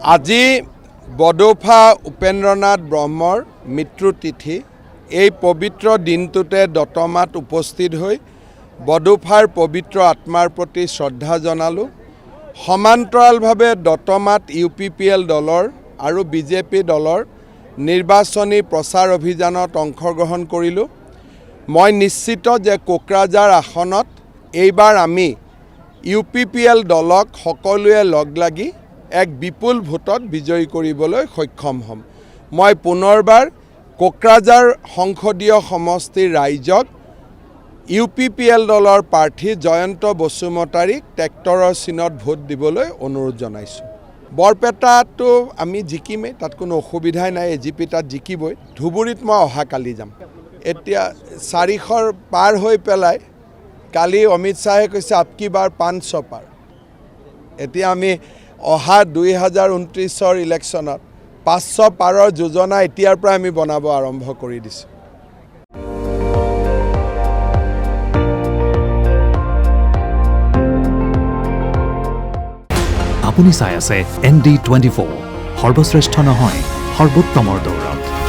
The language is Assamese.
আজি বডৌফা উপেন্দ্ৰনাথ ব্ৰহ্মৰ মৃত্যু তিথি। এই পবিত্ৰ দিনটোতে দতমাত উপস্থিত হৈ বডৌফাৰ পবিত্ৰ আত্মাৰ প্ৰতি শ্ৰদ্ধা জনালোঁ। সমান্তৰালভাৱে দতমাত UPPL দলৰ আৰু BJP দলৰ নিৰ্বাচনী প্ৰচাৰ অভিযানত অংশগ্ৰহণ কৰিলোঁ। মই নিশ্চিত যে কোকৰাঝাৰ আসনত এইবাৰ আমি UPPL দলক সকলোৱে লগ লাগি এক বিপুল ভোটত বিজয়ী কৰিবলৈ সক্ষম হ'ম। মই পুনৰবাৰ কোকৰাঝাৰ সংসদীয় সমষ্টিৰ ৰাইজক UPPL দলৰ প্ৰাৰ্থী জয়ন্ত বসুমতাৰীক ট্ৰেক্টৰৰ চিনত ভোট দিবলৈ অনুৰোধ জনাইছোঁ। বৰপেটাতো আমি জিকিমেই, তাত কোনো অসুবিধাই নাই। AGP তাত জিকিবই। ধুবুৰীত মই অহাকালি যাম। এতিয়া 400 পাৰ হৈ পেলাই কালি অমিত শ্বাহে কৈছে আপকি বাৰ 500 পাৰ। এতিয়া আমি অহা 2029 ইলেকশ্যনত 500 পাৰৰ যোজনা এতিয়াৰ পৰা আমি বনাব আৰম্ভ কৰি দিছোঁ। আপুনি চাই আছে ND24, সৰ্বশ্ৰেষ্ঠ নহয় সৰ্বোত্তমৰ দৌৰত।